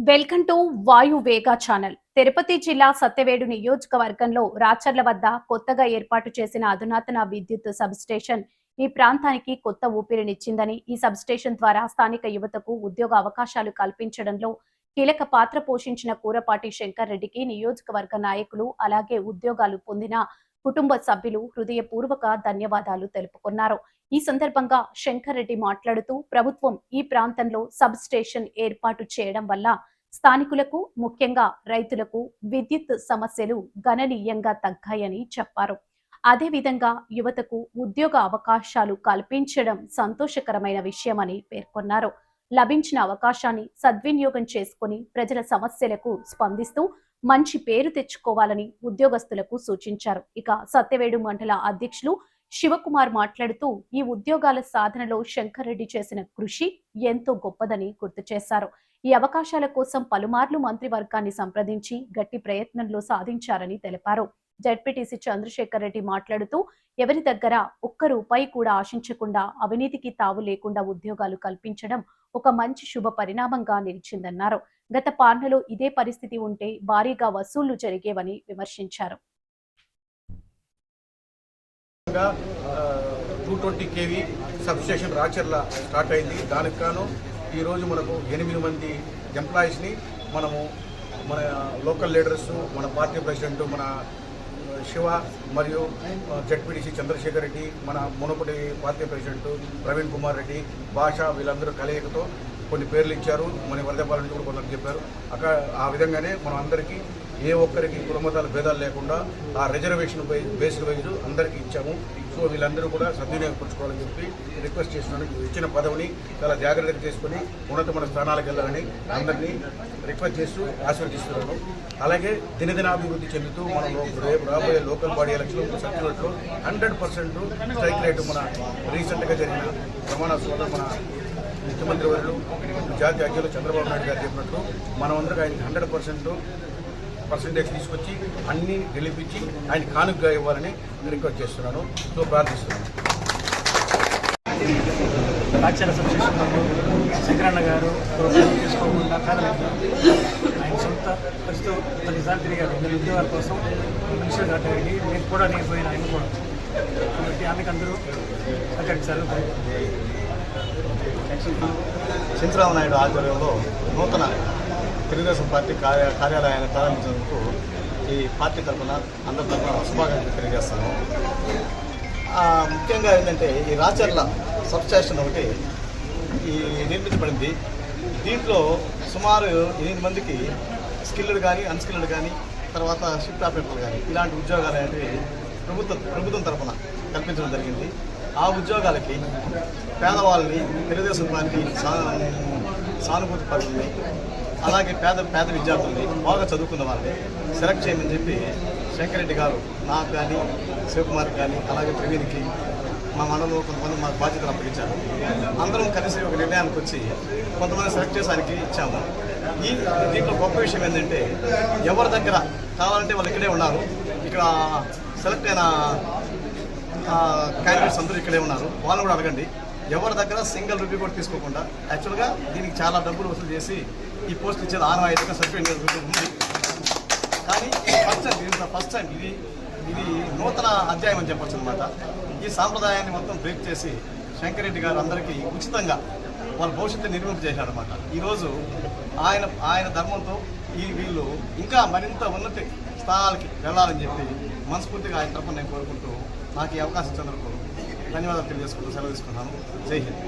Welcome to వాయు వేగా channel. Tirupati జిల్లా సత్యవేడు నియోజకవర్గంలో రాచర్ల వద్ద కొత్తగా ఏర్పాటు చేసిన అధునాతన విద్యుత్ సబ్స్టేషన్ ఈ ప్రాంతానికి కొత్త ఊపిరినిచ్చిందని, ఈ సబ్స్టేషన్ ద్వారా స్థానిక యువతకు ఉద్యోగ అవకాశాలు కల్పించడంలో కీలక పాత్ర పోషించిన కూరపాటి శంకర్ రెడ్డికి నియోజకవర్గ నాయకులు అలాగే ఉద్యోగాలు పొందిన కుటుంబ సభ్యులు హృదయపూర్వక ధన్యవాదాలు తెలుపుకున్నారు. ఈ సందర్భంగా శంకర్ రెడ్డి మాట్లాడుతూ, ప్రభుత్వం ఈ ప్రాంతంలో సబ్ స్టేషన్ ఏర్పాటు చేయడం వల్ల స్థానికులకు, ముఖ్యంగా రైతులకు విద్యుత్ సమస్యలు గణనీయంగా తగ్గాయని చెప్పారు. అదేవిధంగా యువతకు ఉద్యోగ అవకాశాలు కల్పించడం సంతోషకరమైన విషయమని పేర్కొన్నారు. లభించిన అవకాశాన్ని సద్వినియోగం చేసుకుని ప్రజల సమస్యలకు స్పందిస్తూ మంచి పేరు తెచ్చుకోవాలని ఉద్యోగస్తులకు సూచించారు. ఇక సత్యవేడు మండల అధ్యక్షులు శివకుమార్ మాట్లాడుతూ, ఈ ఉద్యోగాల సాధనలో శంకర్ రెడ్డి చేసిన కృషి ఎంతో గొప్పదని గుర్తు చేశారు. ఈ అవకాశాల కోసం పలుమార్లు మంత్రివర్గాన్ని సంప్రదించి గట్టి ప్రయత్నంలో సాధించారని తెలిపారు. జెడ్పీటీసీ చంద్రశేఖర్ రెడ్డి మాట్లాడుతూ, ఎవరి దగ్గర ఒక్క రూపాయి కూడా ఆశించకుండా అవినీతికి తావు లేకుండా ఉద్యోగాలు కల్పించడం ఒక మంచి శుభ పరిణామంగా నిలిచిందన్నారు. గత పాలనలో ఇదే పరిస్థితి ఉంటే భారీగా వసూళ్లు జరిగేవని విమర్శించారు. 220 kV సబ్స్టేషన్ రాచర్ల స్టార్ట్ అయింది. దానికి గాను ఈరోజు మనకు 8 మంది ఎంప్లాయీస్ని మనము మన లోకల్ లీడర్స్, మన పార్టీ ప్రెసిడెంట్ మన శివ మరియు జెడ్పీటీసీ చంద్రశేఖర్ రెడ్డి, మన మునుపటి పార్టీ ప్రెసిడెంట్ ప్రవీణ్ కుమార్ రెడ్డి, భాష వీళ్ళందరూ కలయికతో కొన్ని పేర్లు ఇచ్చారు. మన వరదపాల నుంచి కూడా కొందరు చెప్పారు. ఆ విధంగానే మనం అందరికీ ఏ ఒక్కరికి కులమతాల భేదాలు లేకుండా ఆ రిజర్వేషన్ బేస్డ్ వైజ్ అందరికీ ఇచ్చాము. సో వీళ్ళందరూ కూడా సద్వినియోగపరచుకోవాలని చెప్పి రిక్వెస్ట్ చేస్తున్నాను. ఇచ్చిన పదవిని చాలా జాగ్రత్తగా చేసుకుని ఉన్నతమైన స్థానాలకు వెళ్ళాలని అందరినీ రిక్వెస్ట్ చేస్తూ ఆశీర్వదిస్తున్నాను. అలాగే దినదినాభివృద్ధి చెందుతూ మనం రేపు రాబోయే లోకల్ బాడీ ఎలక్షన్ సర్టిఫికేట్లో 100% స్ట్రైక్ రేటు మన రీసెంట్గా జరిగిన ప్రమాణోత్సవంలో మన ముఖ్యమంత్రి వర్యులు జాతీయ అధ్యక్షులు చంద్రబాబు నాయుడు గారు చెప్పినట్టు మనమందరికీ ఆయనకి 100% తీసుకొచ్చి అన్నీ గెలిపించి ఆయన కానుకగా ఇవ్వాలని రిక్వెస్ట్ చేస్తున్నాను. సో ప్రార్థిస్తున్నాను. రాచర్ల సబ్స్టేషన్ శంకరన్న గారు తీసుకోకుండా పేదలకు ఆయన సొంత ఖర్చుతో 10 తిరిగారు. ఉద్యోగాల కోసం మినిస్టర్ గారు నేను కూడా పోయిన ఆయన కూడా, కాబట్టి ఆమెకు అందరూ సహకరించారు. చంద్రబాబు నాయుడు ఆధ్వర్యంలో నూతన తెలుగుదేశం పార్టీ కార్యాలయాన్ని ప్రారంభించేందుకు ఈ పార్టీ తరఫున అందరి తరఫున శుభాకాంక్షలు తెలియజేస్తాను. ముఖ్యంగా ఏంటంటే ఈ రాచర్ల సబ్స్టేషన్ ఒకటి నిర్మించబడింది. దీంట్లో సుమారు 8 మందికి స్కిల్డ్ కానీ అన్స్కిల్డ్ కానీ తర్వాత షిఫ్ట్ ఆపరేటర్లు కానీ ఇలాంటి ఉద్యోగాలు అనేవి ప్రభుత్వం తరఫున కల్పించడం జరిగింది. ఆ ఉద్యోగాలకి పేదవాళ్ళని, తెలుగుదేశం పార్టీ సానుభూతి పరులని, అలాగే పేద విద్యార్థుల్ని, బాగా చదువుకున్న వాళ్ళని సెలెక్ట్ చేయమని చెప్పి శంకర్ రెడ్డి గారు నాకు కానీ, శివకుమార్ కానీ, అలాగే ప్రవీణ్కి మా మండలంలో కొంతమంది మాకు బాధ్యతలు అప్పగించారు. అందరం కలిసి ఒక నిర్ణయానికి వచ్చి కొంతమంది సెలెక్ట్ చేసి ఆయనకి ఇచ్చాము. దీంట్లో గొప్ప విషయం ఏంటంటే ఎవరి దగ్గర కావాలంటే వాళ్ళు ఇక్కడే ఉన్నారు. ఇక్కడ సెలెక్ట్ అయిన క్యాండిడేట్స్ అందరూ ఇక్కడే ఉన్నారు. వాళ్ళు కూడా అడగండి. ఎవరి దగ్గర సింగిల్ రూపీ కూడా తీసుకోకుండా, యాక్చువల్గా దీనికి చాలా డబ్బులు వసూలు చేసి ఈ పోస్ట్ ఇచ్చేది ఆనవాయితీగా సర్టిఫికేట్ ఉంది. కానీ ఫస్ట్ టైం ఇది నూతన అధ్యాయం అని చెప్పచ్చు అనమాట. ఈ సాంప్రదాయాన్ని మొత్తం బ్రేక్ చేసి శంకర్ రెడ్డి గారు అందరికీ ఉచితంగా వాళ్ళ భవిష్యత్తు నిర్మింప చేశారనమాట. ఈరోజు ఆయన ధర్మంతో వీళ్ళు ఇంకా మరింత ఉన్నత స్థానాలకి వెళ్ళాలని చెప్పి మనస్ఫూర్తిగా ఆయన తరఫున నేను కోరుకుంటూ నాకు ఈ అవకాశం ఇచ్చినందుకు ధన్యవాదాలు తెలియజేసుకుంటూ సెలవు తీసుకున్నాను. జై హింద్.